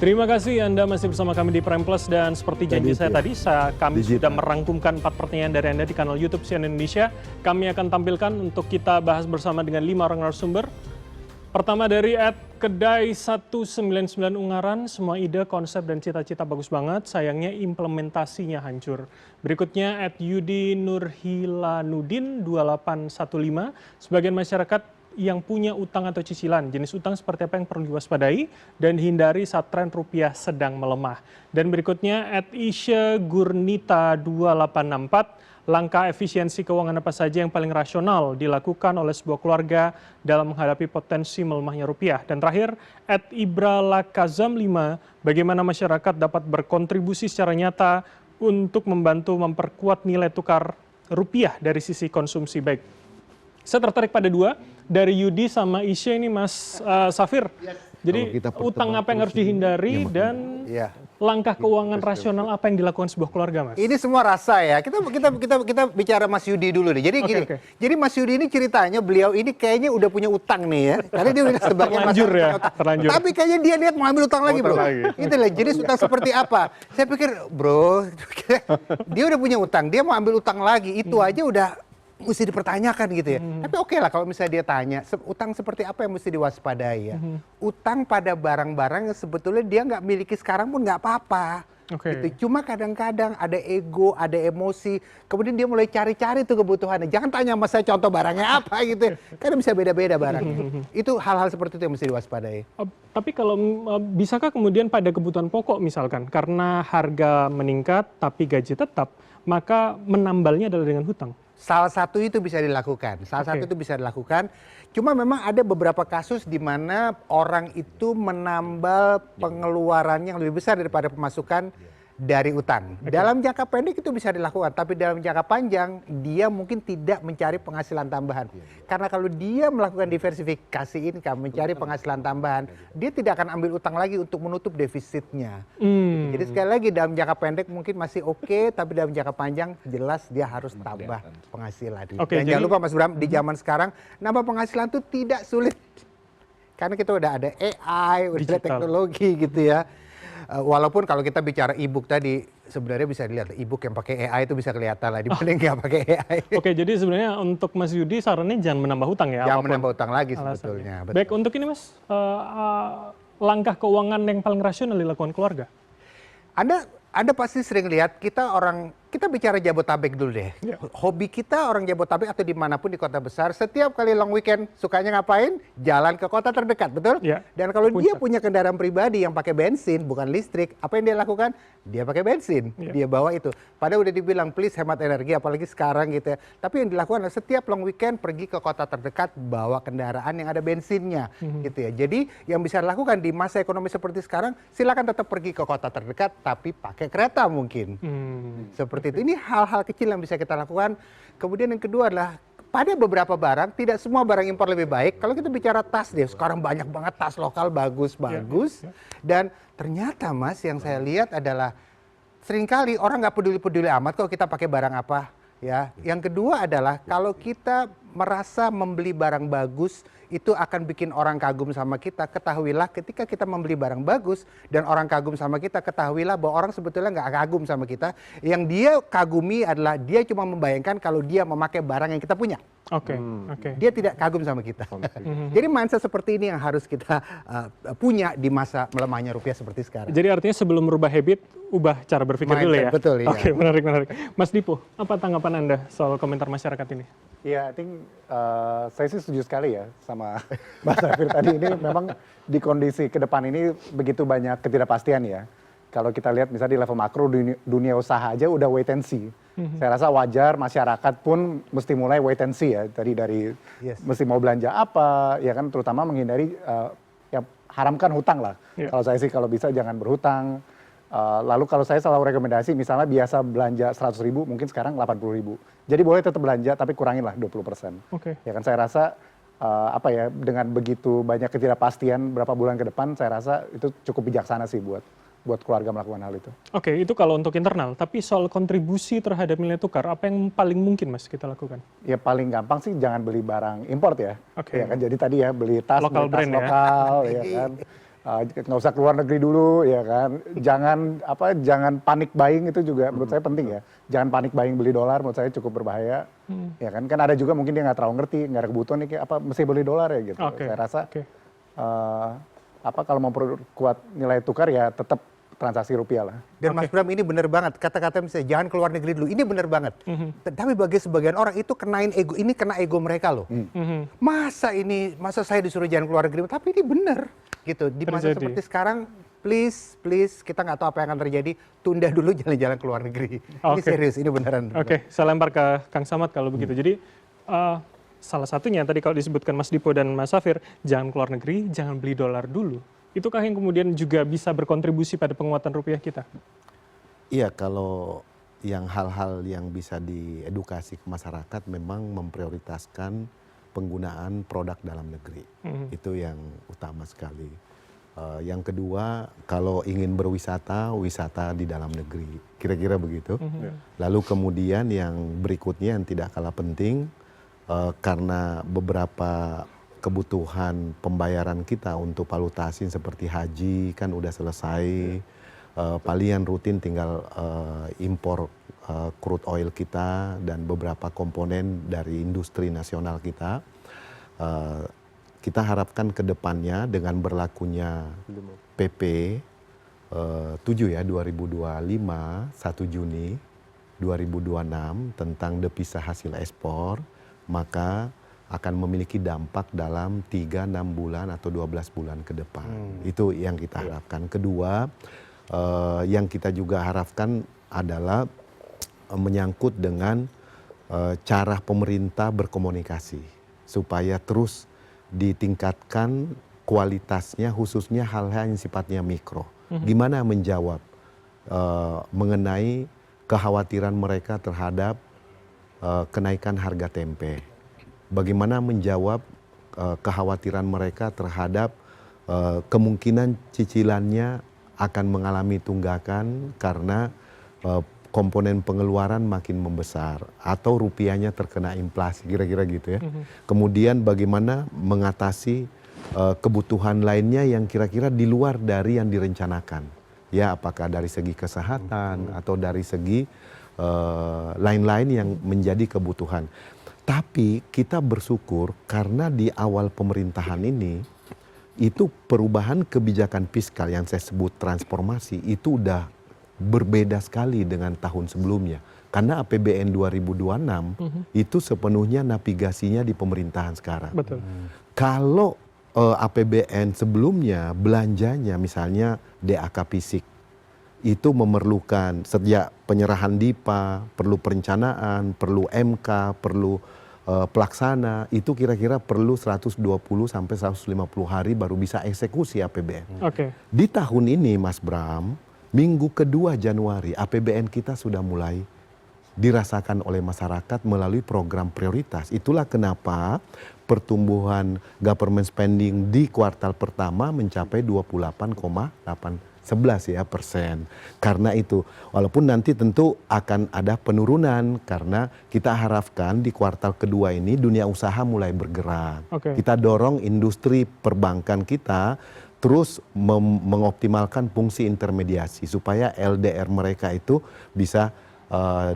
Terima kasih Anda masih bersama kami di Prime Plus dan seperti janji saya tadi, kami sudah merangkumkan 4 pertanyaan dari Anda di kanal YouTube CNN Indonesia. Kami akan tampilkan untuk kita bahas bersama dengan 5 orang narasumber. Pertama dari @kedai199 Ungaran, semua ide, konsep, dan cita-cita bagus banget, sayangnya implementasinya hancur. Berikutnya @Yudi Nurhilanudin 2815, sebagian masyarakat yang punya utang atau cicilan, jenis utang seperti apa yang perlu diwaspadai dan hindari saat tren rupiah sedang melemah. Dan berikutnya @Isya Gurnita 2864, langkah efisiensi keuangan apa saja yang paling rasional dilakukan oleh sebuah keluarga dalam menghadapi potensi melemahnya rupiah. Dan terakhir @Ibralakazam 5, bagaimana masyarakat dapat berkontribusi secara nyata untuk membantu memperkuat nilai tukar rupiah dari sisi konsumsi. Baik, saya tertarik pada dua, dari Yudi sama Isya ini Mas Safir. Jadi utang apa yang harus dihindari dan langkah keuangan rasional apa yang dilakukan sebuah keluarga, Mas? Ini semua rasa ya. Kita bicara Mas Yudi dulu nih. Jadi gini. Jadi Mas Yudi ini ceritanya beliau ini kayaknya udah punya utang nih ya. Karena dia udah sebagian terlanjur. Tapi kayaknya dia lihat mau ambil utang lagi, Bro. Itu lah. Jadi utang seperti apa? Saya pikir, Bro, dia udah punya utang, dia mau ambil utang lagi. Itu aja udah mesti dipertanyakan gitu ya. Tapi oke lah kalau misalnya dia tanya, utang seperti apa yang mesti diwaspadai ya. Utang pada barang-barang yang sebetulnya dia nggak miliki sekarang pun nggak apa-apa. Gitu. Cuma kadang-kadang ada ego, ada emosi, kemudian dia mulai cari-cari tuh kebutuhannya. Jangan tanya sama saya contoh barangnya apa gitu ya. Karena bisa beda-beda barangnya. Itu hal-hal seperti itu yang mesti diwaspadai. Tapi kalau bisakah kemudian pada kebutuhan pokok misalkan, karena harga meningkat tapi gaji tetap, maka menambalnya adalah dengan hutang? Salah satu itu bisa dilakukan. Cuma memang ada beberapa kasus di mana orang itu menambal pengeluaran yang lebih besar daripada pemasukan dari utang. Dalam jangka pendek itu bisa dilakukan, tapi dalam jangka panjang dia mungkin tidak mencari penghasilan tambahan. Karena kalau dia melakukan diversifikasi income, mencari penghasilan tambahan, dia tidak akan ambil utang lagi untuk menutup defisitnya. Jadi sekali lagi dalam jangka pendek mungkin masih oke, tapi dalam jangka panjang jelas dia harus tambah penghasilan. Dan jangan lupa Mas Bram, di zaman sekarang nambah penghasilan itu tidak sulit. Karena kita udah ada AI, udah ada teknologi gitu ya. Walaupun kalau kita bicara e-book tadi, sebenarnya bisa dilihat e-book yang pakai AI itu bisa kelihatan lah dibanding nggak pakai AI. Oke, jadi sebenarnya untuk Mas Yudi sarannya jangan menambah hutang ya? Jangan menambah hutang lagi sebetulnya. Baik, untuk ini Mas, langkah keuangan yang paling rasional dilakukan keluarga? Anda pasti sering lihat kita bicara Jabotabek dulu deh. Hobi kita orang Jabotabek atau dimanapun di kota besar, setiap kali long weekend sukanya ngapain? Jalan ke kota terdekat, betul? Dan kalau dia punya kendaraan pribadi yang pakai bensin, bukan listrik, apa yang dia lakukan? Dia pakai bensin, dia bawa itu. Padahal udah dibilang please hemat energi, apalagi sekarang gitu ya. Tapi yang dilakukan adalah setiap long weekend pergi ke kota terdekat, bawa kendaraan yang ada bensinnya, gitu ya. Jadi yang bisa dilakukan di masa ekonomi seperti sekarang, silakan tetap pergi ke kota terdekat, tapi pakai kereta mungkin. Seperti itu. Ini hal-hal kecil yang bisa kita lakukan. Kemudian yang kedua adalah pada beberapa barang, tidak semua barang impor lebih baik. Kalau kita bicara tas deh, sekarang banyak banget tas lokal bagus-bagus. Dan ternyata Mas, yang saya lihat adalah seringkali orang nggak peduli-peduli amat kalau kita pakai barang apa. Ya. Yang kedua adalah kalau kita merasa membeli barang bagus, itu akan bikin orang kagum sama kita. Ketahuilah ketika kita membeli barang bagus dan orang kagum sama kita, ketahuilah bahwa orang sebetulnya nggak kagum sama kita. Yang dia kagumi adalah dia cuma membayangkan kalau dia memakai barang yang kita punya. Dia tidak kagum sama kita. Jadi mindset seperti ini yang harus kita punya di masa melemahnya rupiah seperti sekarang. Jadi artinya sebelum merubah habit, ubah cara berpikir dulu ya? Betul, iya. Oke, menarik. Mas Dipo, apa tanggapan Anda soal komentar masyarakat ini? Ya, I think saya sih setuju sekali ya sama Mas Safir tadi. Ini memang di kondisi ke depan ini begitu banyak ketidakpastian ya. Kalau kita lihat misalnya di level makro dunia usaha aja udah wait and see. Saya rasa wajar masyarakat pun mesti mulai wait and see ya. Tadi dari mesti mau belanja apa, ya kan terutama menghindari ya haramkan hutang lah. Kalau saya sih kalau bisa jangan berhutang. Lalu kalau saya selalu rekomendasi misalnya biasa belanja 100.000 mungkin sekarang 80.000. Jadi boleh tetap belanja tapi kuranginlah 20%. Ya kan saya rasa dengan begitu banyak ketidakpastian berapa bulan ke depan saya rasa itu cukup bijaksana sih buat keluarga melakukan hal itu. Oke, itu kalau untuk internal. Tapi soal kontribusi terhadap nilai tukar, apa yang paling mungkin Mas kita lakukan? Ya paling gampang sih jangan beli barang import ya. Ya kan jadi tadi ya beli tas, lokal lokal ya kan. nggak usah keluar negeri dulu ya kan, jangan panik buying, itu juga menurut saya penting ya, jangan panik buying beli dolar, menurut saya cukup berbahaya. Ya kan ada juga mungkin dia nggak terlalu ngerti, nggak ada kebutuhan nih kayak apa mesti beli dolar ya gitu. Saya rasa kalau mau perkuat nilai tukar ya tetap transaksi rupiah lah. Dan Mas Bram, ini benar banget, kata-kata misalnya jangan keluar negeri dulu, ini benar banget. Tapi bagi sebagian orang itu kena ego mereka loh. Masa saya disuruh jangan keluar negeri, tapi ini benar gitu. Di masa seperti sekarang, please kita nggak tahu apa yang akan terjadi, tunda dulu jalan-jalan ke luar negeri. Ini serius, ini beneran. Saya lempar ke Kang Samad kalau begitu. Jadi salah satunya tadi kalau disebutkan Mas Dipo dan Mas Safir, jangan keluar negeri, jangan beli dolar dulu. Itukah yang kemudian juga bisa berkontribusi pada penguatan rupiah kita? Iya, kalau yang hal-hal yang bisa diedukasi ke masyarakat memang memprioritaskan penggunaan produk dalam negeri. Itu yang utama sekali. Yang kedua, kalau ingin berwisata, wisata di dalam negeri. Kira-kira begitu. Lalu kemudian yang berikutnya yang tidak kalah penting, karena beberapa kebutuhan pembayaran kita untuk valuta asing seperti haji kan udah selesai, palingan rutin tinggal impor crude oil kita dan beberapa komponen dari industri nasional kita. Kita harapkan ke depannya dengan berlakunya PP 7 ya 2025 1 Juni 2026 tentang devisa hasil ekspor, maka akan memiliki dampak dalam 3, 6 bulan atau 12 bulan ke depan. Itu yang kita harapkan. Kedua, yang kita juga harapkan adalah menyangkut dengan cara pemerintah berkomunikasi supaya terus ditingkatkan kualitasnya, khususnya hal-hal yang sifatnya mikro. Gimana menjawab mengenai kekhawatiran mereka terhadap kenaikan harga tempe. Bagaimana menjawab kekhawatiran mereka terhadap kemungkinan cicilannya akan mengalami tunggakan karena komponen pengeluaran makin membesar atau rupiahnya terkena inflasi, kira-kira gitu ya. Kemudian bagaimana mengatasi kebutuhan lainnya yang kira-kira di luar dari yang direncanakan. Ya, apakah dari segi kesehatan atau dari segi lain-lain yang menjadi kebutuhan. Tapi kita bersyukur karena di awal pemerintahan ini, itu perubahan kebijakan fiskal yang saya sebut transformasi itu udah berbeda sekali dengan tahun sebelumnya. Karena APBN 2026 itu sepenuhnya navigasinya di pemerintahan sekarang. Betul. Kalau APBN sebelumnya belanjanya misalnya DAK fisik, itu memerlukan sejak penyerahan DIPA, perlu perencanaan, perlu MK, perlu pelaksana, itu kira-kira perlu 120 sampai 150 hari baru bisa eksekusi APBN. Di tahun ini Mas Bram, minggu kedua Januari APBN kita sudah mulai dirasakan oleh masyarakat melalui program prioritas. Itulah kenapa pertumbuhan government spending di kuartal pertama mencapai 28,811%. Karena itu, walaupun nanti tentu akan ada penurunan karena kita harapkan di kuartal kedua ini dunia usaha mulai bergerak. Kita dorong industri perbankan kita terus mengoptimalkan fungsi intermediasi supaya LDR mereka itu bisa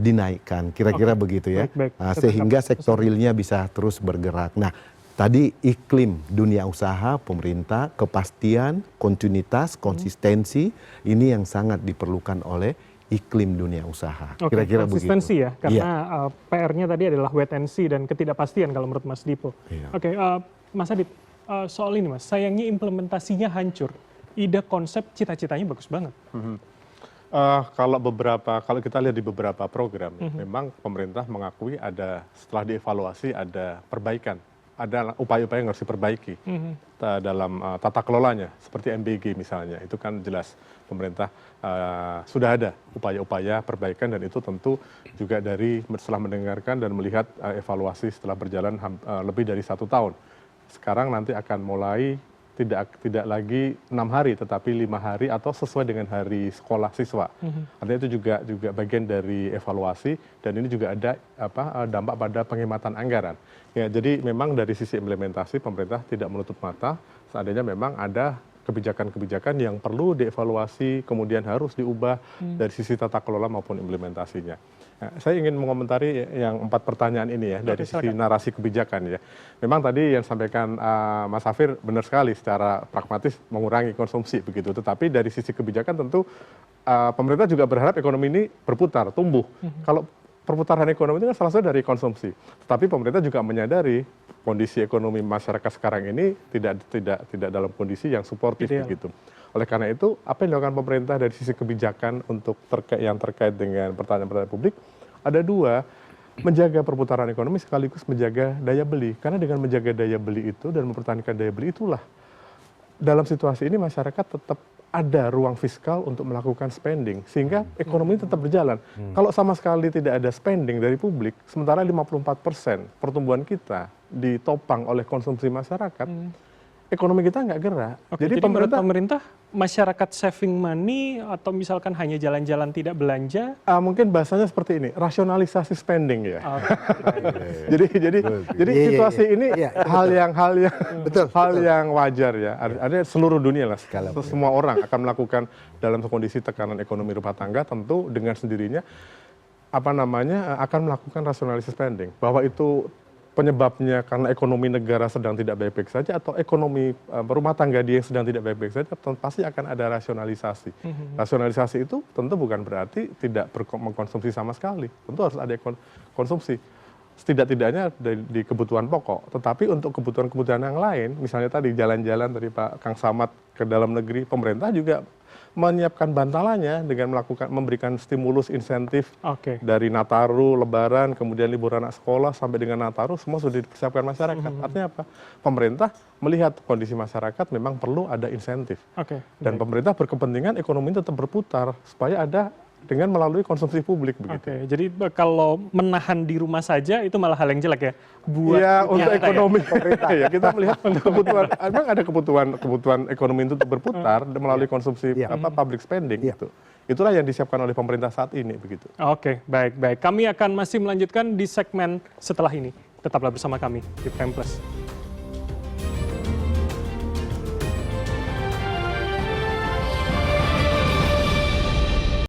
dinaikkan, kira-kira begitu ya. Sehingga sektor realnya bisa terus bergerak. Nah, tadi iklim dunia usaha, pemerintah, kepastian, kontinuitas, konsistensi, ini yang sangat diperlukan oleh iklim dunia usaha. Kira-kira begitu. Konsistensi ya, karena PR-nya tadi adalah wait and see dan ketidakpastian kalau menurut Mas Dipo. Mas Adit, soal ini Mas, sayangnya implementasinya hancur. Ide konsep cita-citanya bagus banget. Kalau kita lihat di beberapa program, memang pemerintah mengakui ada, setelah dievaluasi ada perbaikan, ada upaya-upaya yang harus diperbaiki dalam tata kelolanya, seperti MBG misalnya, itu kan jelas pemerintah sudah ada upaya-upaya perbaikan dan itu tentu juga setelah mendengarkan dan melihat evaluasi setelah berjalan lebih dari 1 tahun. Sekarang nanti akan mulai tidak lagi 6 hari tetapi 5 hari atau sesuai dengan hari sekolah siswa. Artinya itu juga bagian dari evaluasi dan ini juga ada dampak pada penghematan anggaran. Ya, jadi memang dari sisi implementasi pemerintah tidak menutup mata seandainya memang ada kebijakan-kebijakan yang perlu dievaluasi, kemudian harus diubah dari sisi tata kelola maupun implementasinya. Nah, saya ingin mengomentari yang 4 pertanyaan ini ya, dari sisi narasi kebijakan ya. Memang tadi yang sampaikan Mas Safir benar sekali, secara pragmatis mengurangi konsumsi begitu. Tetapi dari sisi kebijakan tentu pemerintah juga berharap ekonomi ini berputar, tumbuh. Kalau perputaran ekonomi itu kan salah satu dari konsumsi. Tetapi pemerintah juga menyadari kondisi ekonomi masyarakat sekarang ini tidak dalam kondisi yang suportif begitu. Oleh karena itu, apa yang dilakukan pemerintah dari sisi kebijakan untuk yang terkait dengan pertanyaan-pertanyaan publik, ada 2, menjaga perputaran ekonomi sekaligus menjaga daya beli. Karena dengan menjaga daya beli itu dan mempertahankan daya beli itulah, dalam situasi ini masyarakat tetap ada ruang fiskal untuk melakukan spending, sehingga ekonomi tetap berjalan. Kalau sama sekali tidak ada spending dari publik, sementara 54% pertumbuhan kita ditopang oleh konsumsi masyarakat, ekonomi kita nggak gerak. Jadi menurut pemerintah, masyarakat saving money atau misalkan hanya jalan-jalan tidak belanja? Mungkin bahasanya seperti ini, rasionalisasi spending ya. Jadi situasi ini hal yang wajar ya. Ada seluruh dunia lah, semua orang akan melakukan dalam kondisi tekanan ekonomi rumah tangga, tentu dengan sendirinya akan melakukan rasionalisasi spending. Bahwa itu penyebabnya karena ekonomi negara sedang tidak baik-baik saja atau ekonomi rumah tangga dia yang sedang tidak baik-baik saja, pasti akan ada rasionalisasi. Rasionalisasi itu tentu bukan berarti tidak mengkonsumsi sama sekali. Tentu harus ada konsumsi. Setidak-tidaknya di kebutuhan pokok. Tetapi untuk kebutuhan-kebutuhan yang lain, misalnya tadi jalan-jalan dari Pak Kang Samad ke dalam negeri, pemerintah juga menyiapkan bantalannya dengan memberikan stimulus insentif dari Nataru, Lebaran, kemudian libur anak sekolah sampai dengan Nataru, semua sudah dipersiapkan masyarakat. Artinya apa? Pemerintah melihat kondisi masyarakat memang perlu ada insentif. Dan pemerintah berkepentingan ekonomi tetap berputar supaya ada dengan melalui konsumsi publik begitu. Jadi kalau menahan di rumah saja itu malah hal yang jelek ya buat untuk ekonomi pemerintah ya. Kita melihat kebutuhan, memang ada kebutuhan ekonomi itu untuk berputar melalui konsumsi public spending gitu. Itulah yang disiapkan oleh pemerintah saat ini begitu. Baik. Kami akan masih melanjutkan di segmen setelah ini. Tetaplah bersama kami di Prime Plus.